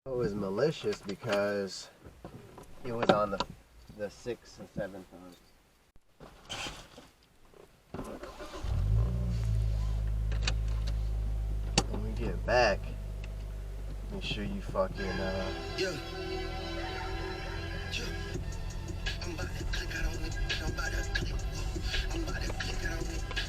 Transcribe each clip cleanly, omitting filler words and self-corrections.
It was malicious because it was on the 6th and 7th when we get back, make sure you fucking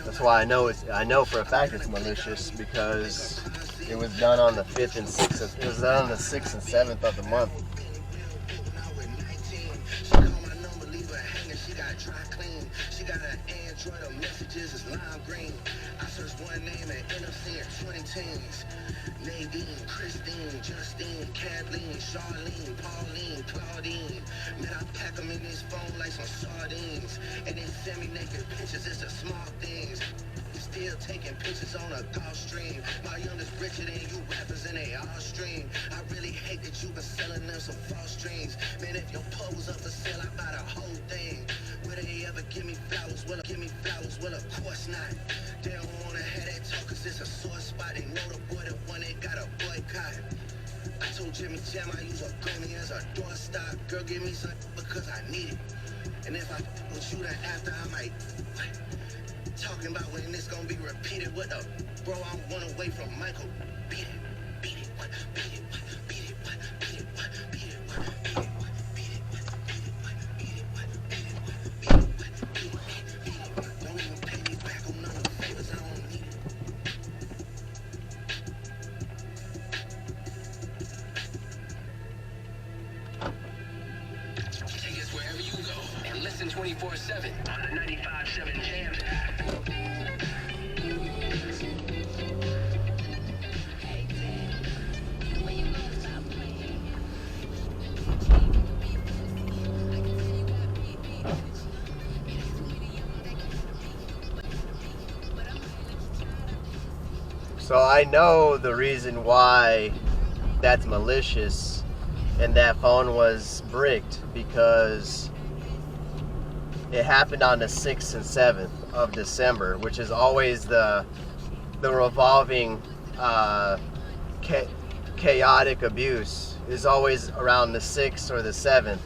that's why I know for a fact it's malicious, because it was done on the 5th and 6th. It was done on the 6th and 7th of the month. She got an Android, her messages is lime green. I searched one name and end up seeing 20 teens. Nadine, Christine, Justine, Kathleen, Charlene, Pauline, Claudine. Man, I pack them in this phone like some sardines. And then send me naked pictures, it's the small things. Still taking pictures on a golf stream. My youngest richer than you rappers and they all stream. I really hate that you been selling them some false dreams. Man, if your pose up for sale, I buy the whole thing. Will they ever give me flowers? Will give me flowers? Well, of course not. They don't wanna have that talk, cause it's a sore spot. They know the boy the one that got a boycott. I told Jimmy Jam I use a gummy as a doorstop. Girl, give me some because I need it. And if I with you then after, I might talking about when this gonna be repeated. What the bro, I'm one away from Michael. Beat it, beat it, what, beat it, what, beat it, what, beat it, what, beat it, what, beat it, what, beat it, what, beat it, what, beat it, what, beat it, what, beat it, what, beat it, what. Don't even pay me back on none of the favors, I don't need it. Take us wherever you go and listen 24/7 on the 95.7 Jams. So I know the reason why that's malicious and that phone was bricked, because it happened on the 6th and 7th of December, which is always the revolving chaotic abuse is always around the 6th or the 7th.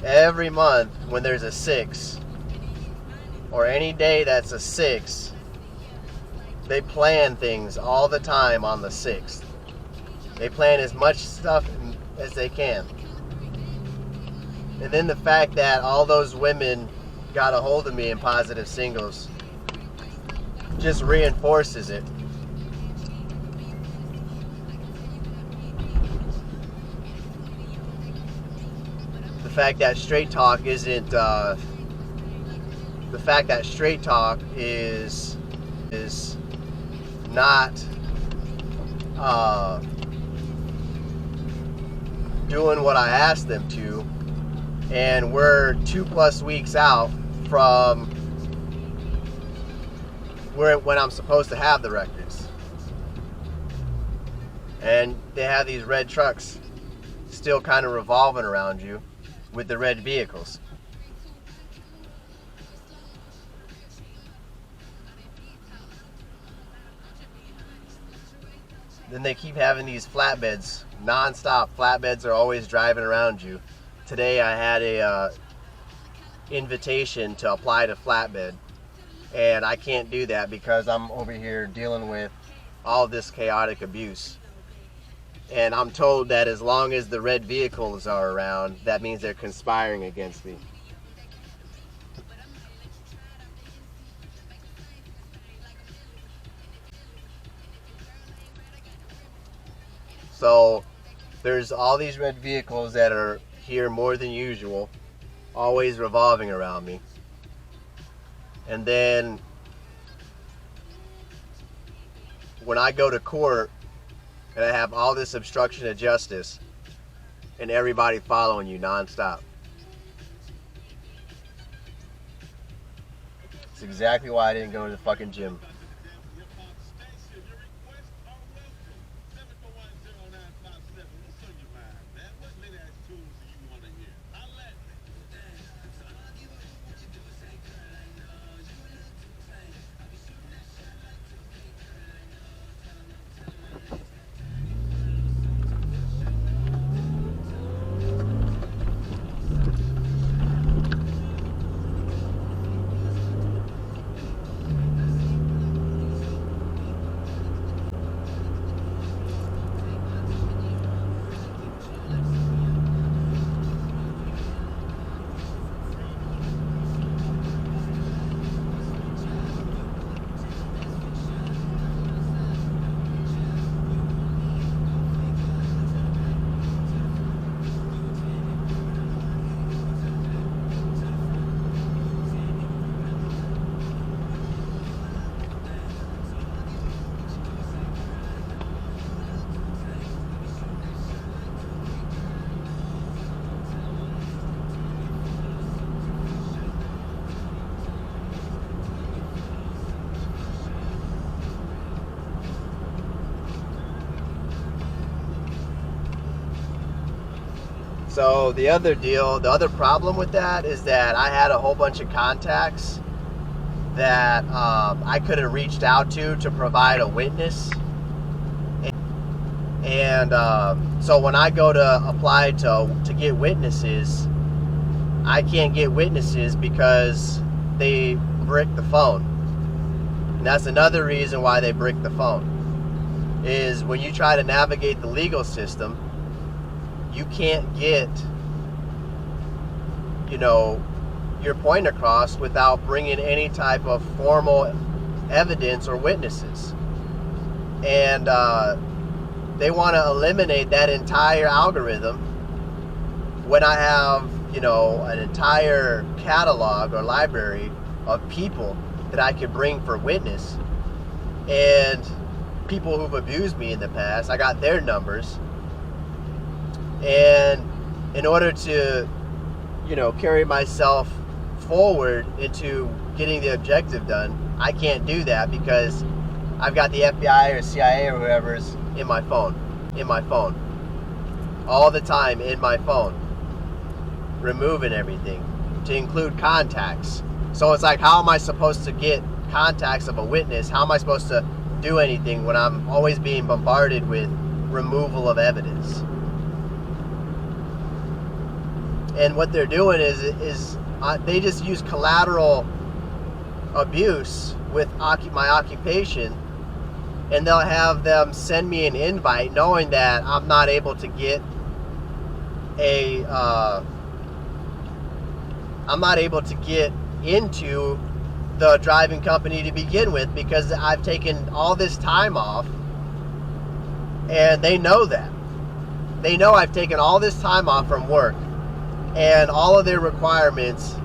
Every month when there's a 6 or any day that's a 6, they plan things all the time on the 6th. They plan as much stuff as they can. And then the fact that all those women got a hold of me in Positive Singles just reinforces it. The fact that straight talk isn't the fact that straight talk is not doing what I asked them to, and we're 2+ weeks out from when I'm supposed to have the records, and they have these red trucks still kind of revolving around you with the red vehicles. Then they keep having these flatbeds, non-stop. Flatbeds are always driving around you. Today I had a invitation to apply to flatbed, and I can't do that because I'm over here dealing with all this chaotic abuse. And I'm told that as long as the red vehicles are around, that means they're conspiring against me. So there's all these red vehicles that are here more than usual, always revolving around me. And then when I go to court and I have all this obstruction of justice and everybody following you nonstop. It's exactly why I didn't go to the fucking gym. So the other problem with that is that I had a whole bunch of contacts that I could have reached out to provide a witness. And so when I go to apply to get witnesses, I can't get witnesses because they brick the phone. And that's another reason why they brick the phone, is when you try to navigate the legal system, you can't get, your point across without bringing any type of formal evidence or witnesses. And they want to eliminate that entire algorithm when I have, an entire catalog or library of people that I could bring for witness. And people who've abused me in the past, I got their numbers. And in order to, carry myself forward into getting the objective done, I can't do that because I've got the FBI or CIA or whoever's in my phone, all the time in my phone, removing everything to include contacts. So it's like, how am I supposed to get contacts of a witness? How am I supposed to do anything when I'm always being bombarded with removal of evidence? And what they're doing is they just use collateral abuse with my occupation, and they'll have them send me an invite knowing that I'm not able to get into the driving company to begin with because I've taken all this time off, and they know that. They know I've taken all this time off from work, and all of their requirements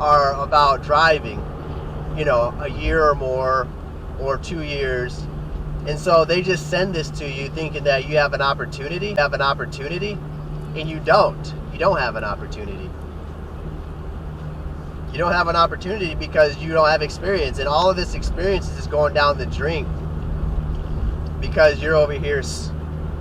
are about driving, a year or more or 2 years. And so they just send this to you thinking that you have an opportunity, and you don't. You don't have an opportunity. You don't have an opportunity because you don't have experience, and all of this experience is just going down the drain because you're over here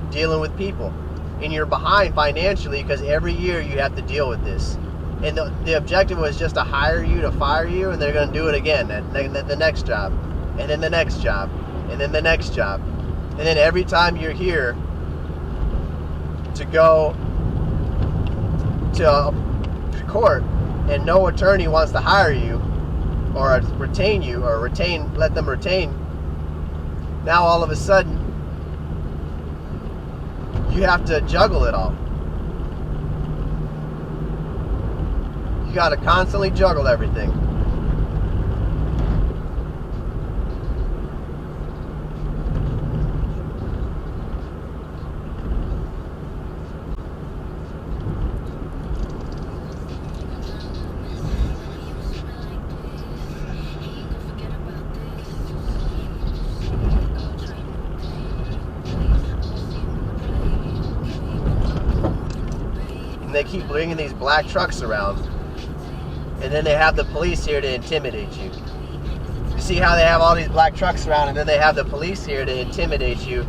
dealing with people, and you're behind financially because every year you have to deal with this. And the objective was just to hire you, to fire you, and they're going to do it again at the next job, and then the next job, and then the next job. And then every time you're here to go to court and no attorney wants to hire you or retain you or let them retain, now all of a sudden you have to juggle it all. You got to constantly juggle everything. And they keep bringing these black trucks around, and then they have the police here to intimidate you. You see how they have all these black trucks around, and then they have the police here to intimidate you,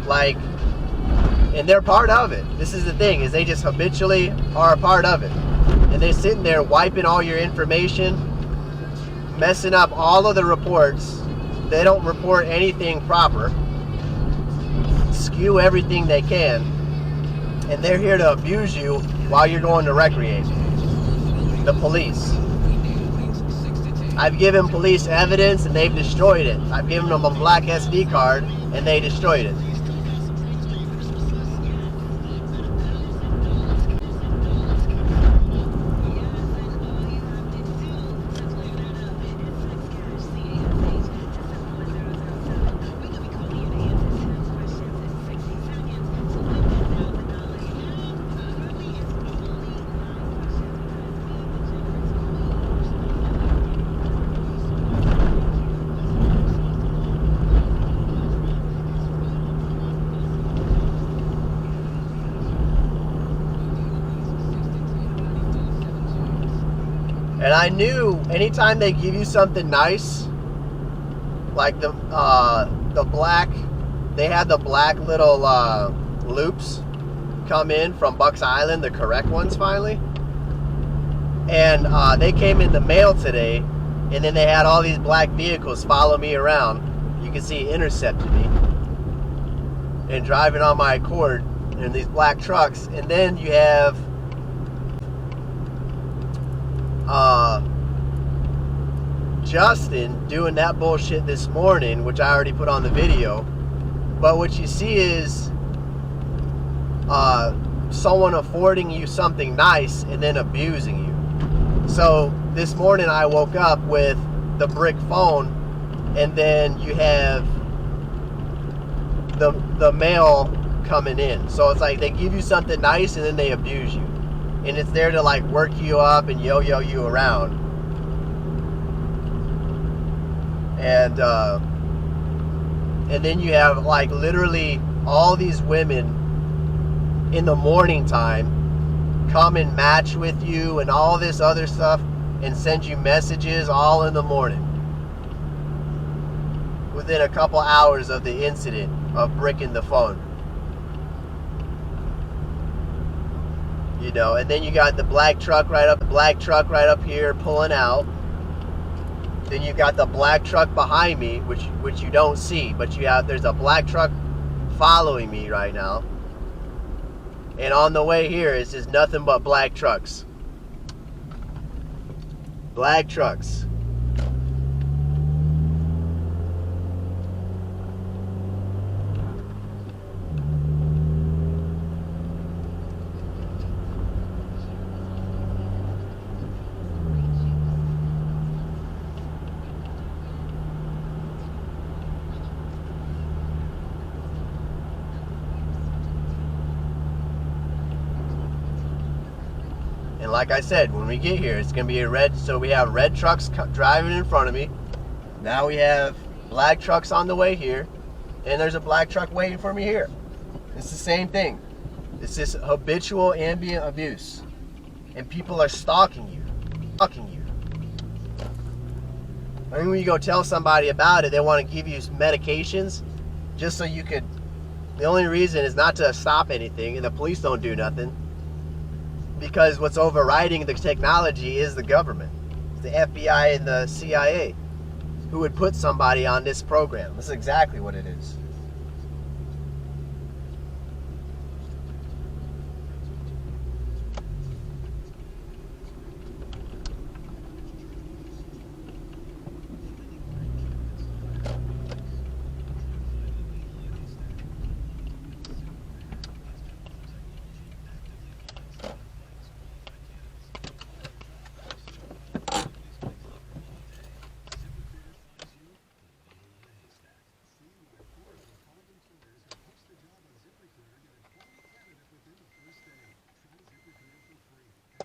and they're part of it. This is the thing, is they just habitually are a part of it. And they're sitting there wiping all your information, messing up all of the reports. They don't report anything proper, skew everything they can, and they're here to abuse you while you're going to recreate. The police. I've given police evidence and they've destroyed it. I've given them a black SD card and they destroyed it. And I knew anytime they give you something nice, like the black, they had the black little loops come in from Bucks Island, the correct ones finally. And they came in the mail today, and then they had all these black vehicles follow me around. You can see intercepted me and driving on my Accord in these black trucks. And then you have Justin doing that bullshit this morning, which I already put on the video. But what you see is someone affording you something nice and then abusing you. So this morning I woke up with the brick phone, and then you have the mail coming in. So it's like they give you something nice and then they abuse you. And it's there to like work you up and yo-yo you around. And then you have like literally all these women in the morning time come and match with you and all this other stuff and send you messages all in the morning within a couple hours of the incident of bricking the phone. You know, and then you got the black truck right up here pulling out. Then you got the black truck behind me, which you don't see, but there's a black truck following me right now. And on the way here, it's just nothing but black trucks. Black trucks. And like I said, when we get here, it's going to be a red, so we have red trucks driving in front of me. Now we have black trucks on the way here, and there's a black truck waiting for me here. It's the same thing. It's this habitual ambient abuse. And people are stalking you. I mean, when you go tell somebody about it, they want to give you medications just so you could, the only reason is not to stop anything, and the police don't do nothing. Because what's overriding the technology is the government. It's the FBI and the CIA who would put somebody on this program. This is exactly what it is.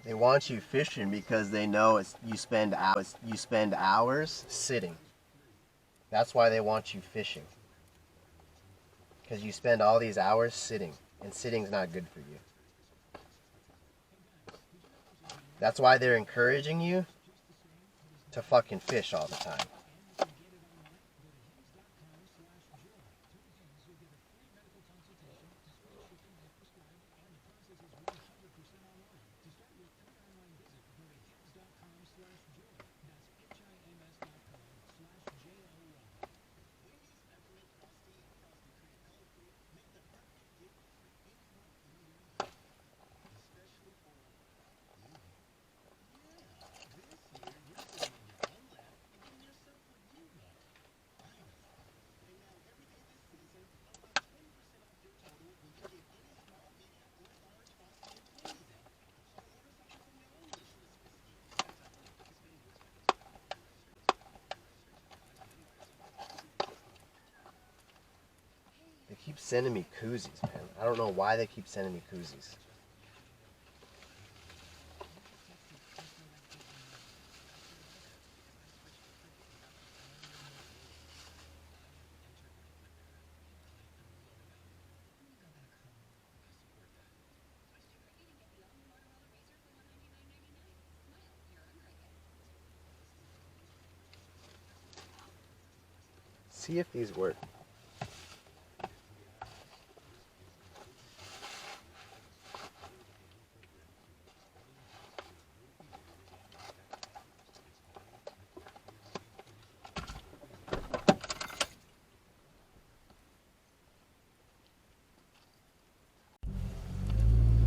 They want you fishing because they know you spend hours sitting. That's why they want you fishing. Because you spend all these hours sitting, and sitting's not good for you. That's why they're encouraging you to fucking fish all the time. They keep sending me koozies, man. I don't know why they keep sending me koozies. See if these work.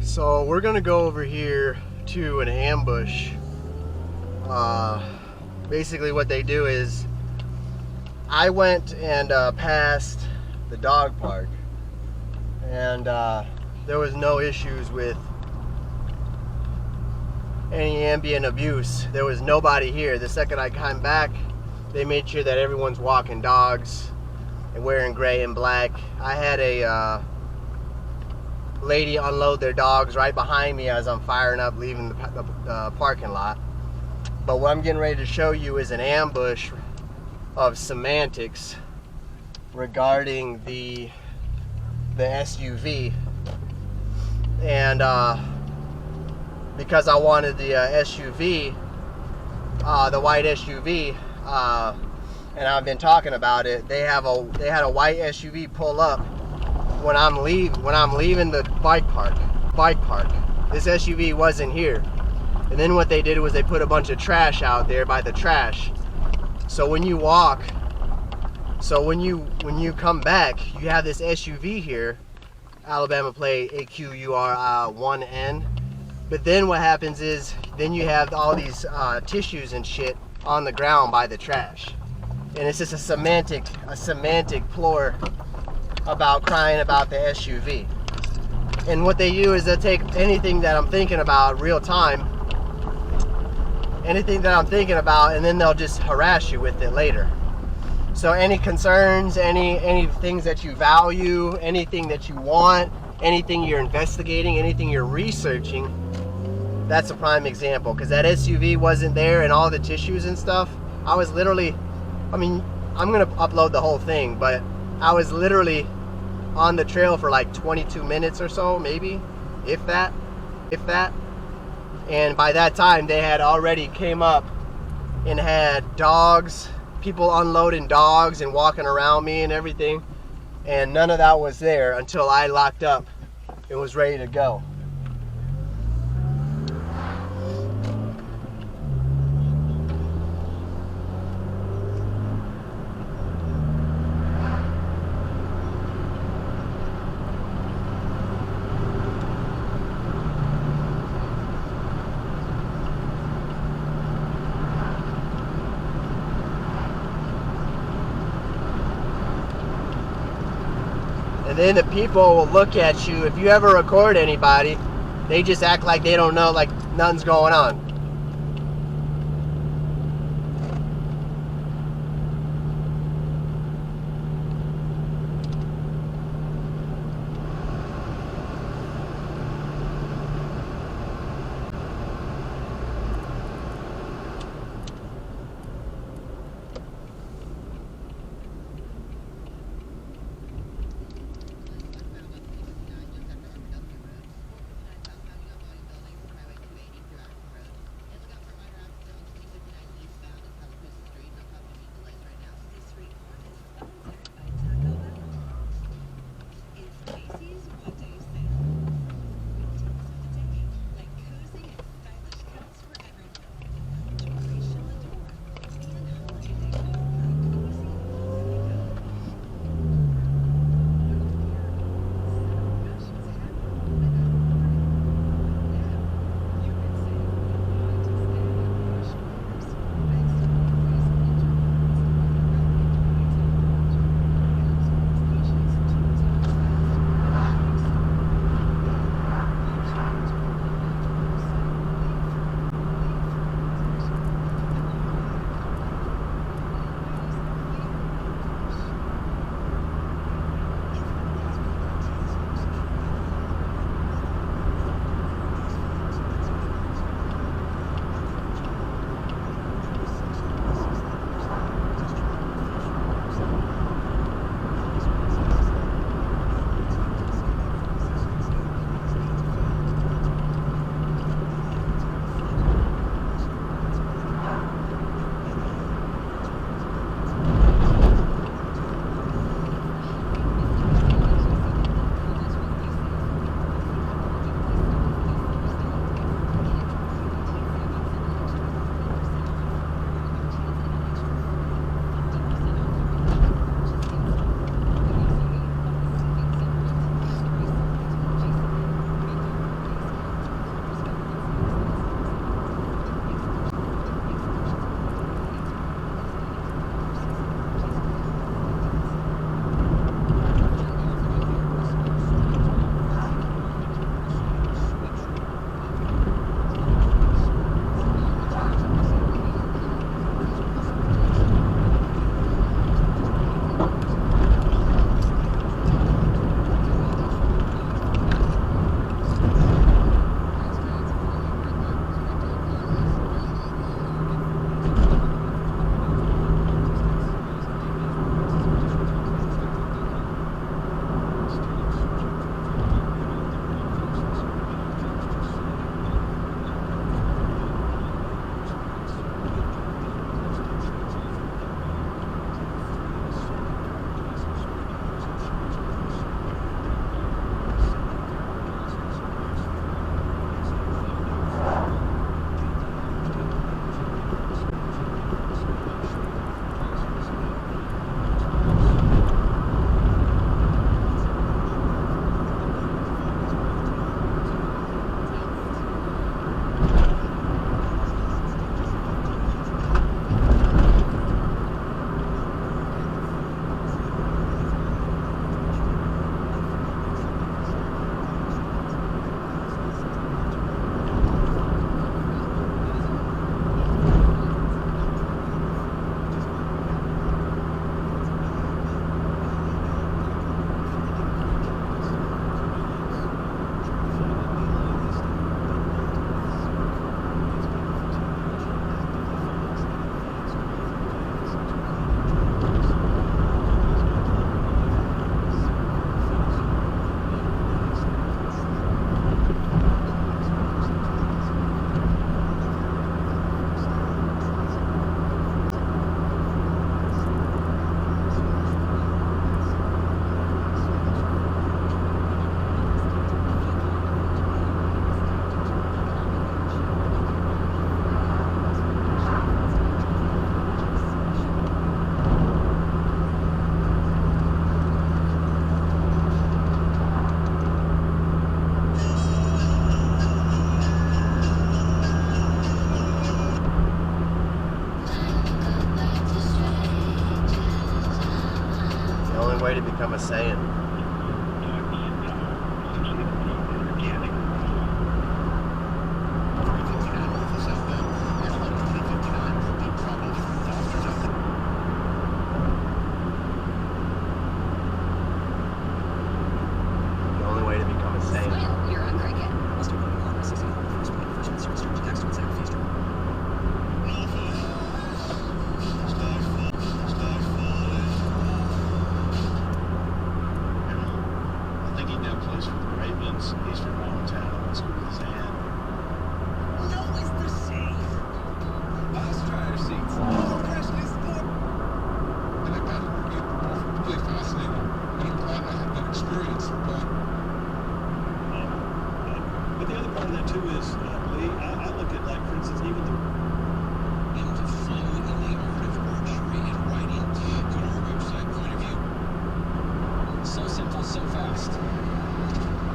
So we're gonna go over here to an ambush. Basically what they do is, I went and passed the dog park, and there was no issues with any ambient abuse. There was nobody here. The second I came back, they made sure that everyone's walking dogs and wearing gray and black. I had a lady unload their dogs right behind me as I'm firing up, leaving the parking lot. But what I'm getting ready to show you is an ambush of semantics regarding the SUV. And because I wanted the SUV, the white SUV, and I've been talking about it. They had a white SUV pull up when I'm leaving the bike park. This SUV wasn't here, and then what they did was they put a bunch of trash out there by the trash. So when you come back, you have this SUV here, Alabama plate AQUR1N. But then what happens is, then you have all these tissues and shit on the ground by the trash. And it's just a semantic plore about crying about the SUV. And what they do is they'll take anything that I'm thinking about real time, and then they'll just harass you with it later. So any concerns, any things that you value, anything that you want, anything you're investigating, anything you're researching, that's a prime example. Because that SUV wasn't there, and all the tissues and stuff, I was literally, I'm gonna upload the whole thing, but I was literally on the trail for like 22 minutes or so, maybe, if that. And by that time, they had already came up and had dogs, people unloading dogs and walking around me and everything. And none of that was there until I locked up and was ready to go. And then the people will look at you. If you ever record anybody, they just act like they don't know, like nothing's going on. become a Saiyan. The only way to become a Saiyan. You're hungry again. Must have been on my 60 first point. First one, search, next one, second feature. I think he now plays for the Ravens. He's from my hometown. Let's go with his aunt. No, it's the same. Last driver seats. Freshly scored. And I found it really fascinating. And I'm glad I had that experience. But the other part of that too is, Lee, I look at, like, for instance, even the Into fun in the art of archery and writing. Go to our website, point of view. So simple, so fast.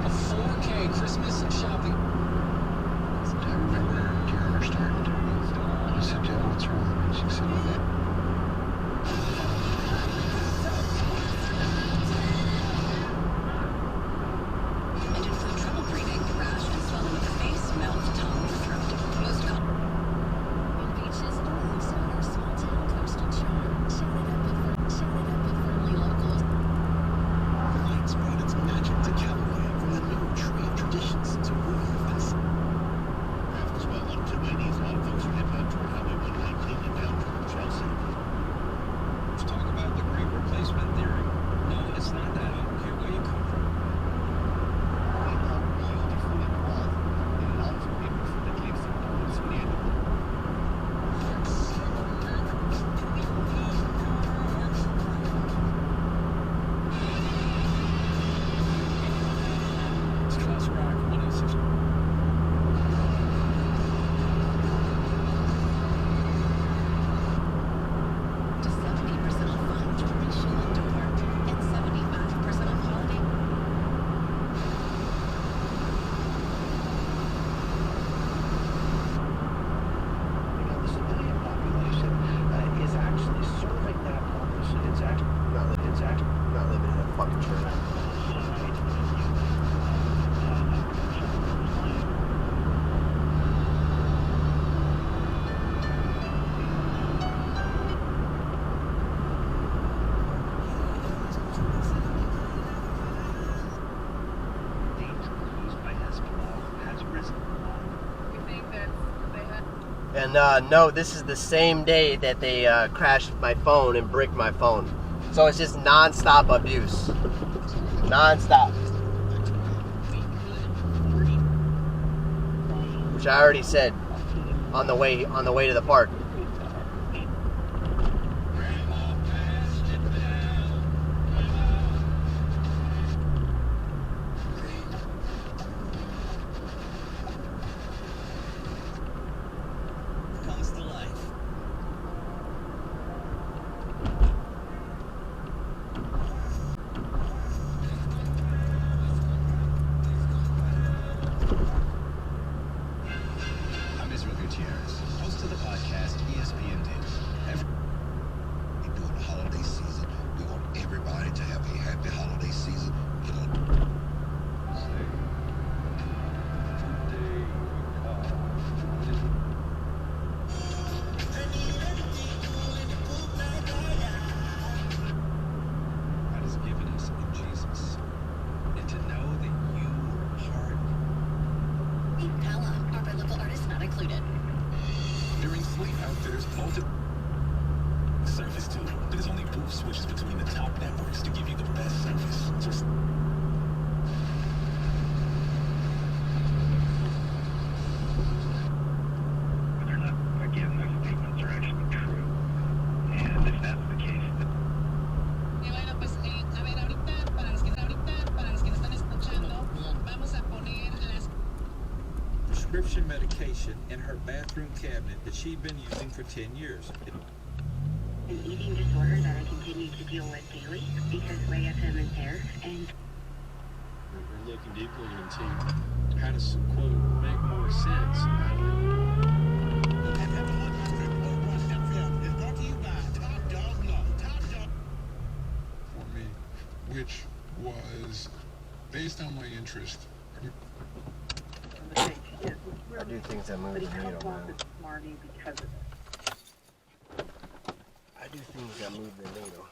A 4K Christmas shopping. I remember Karen starting to I said, Jen, what's wrong? And she said, well, that. Engine fluid trouble breathing, rash and swelling of the face, mouth, tongue, throat. Most common. Beaches, sonar, small town, coastal charm. Shout it up with firmly locals. Lights brought its magic to Callaway from the new tree of traditions to royal fantasy. as well. On 280, a lot of folks are heading up toward Highway 119 and down toward Chelsea. Let's talk about the great replacement theory. No, it's not that. I don't care where you come from. It's Class Rock 106. To 70% off fun, jewelry, shoe, and door, and 75% off holiday. The civilian population is actually serving that purpose. It's actually Not living in a fucking church. danger posed by Hezbollah has risen. We think that they had And no, this is the same day that they crashed my phone and bricked my phone. So it's just non-stop abuse. Non-stop. Which I already said on the way to the park. Comes to life. I'm Israel Gutierrez, host of the podcast ESPN Daily. During the holiday season, we want everybody to have a happy holiday season. You know, God has given us in Jesus, and to know that you are part. Pella, our biblical artist not included. During Sleep Outfitters multiple service too. There's only booth switches between the top networks to give you the best service. Just Whether or not, again, those statements are actually true. And if that's the case, Bueno, pues, a ver, ahorita, para los que nos están escuchando, vamos a poner las prescription medication in her bathroom cabinet that she'd been using for 10 years. An eating disorder that I continue to deal with daily because way FM is there, and we're looking deeply into how to, quote, make more sense out of it. FM 100.1 FM is brought to you by Top Dog Law. Top Dog. for me, which was based on my interest. I do things that move the needle, man. Marty because of it. I do things that move the needle.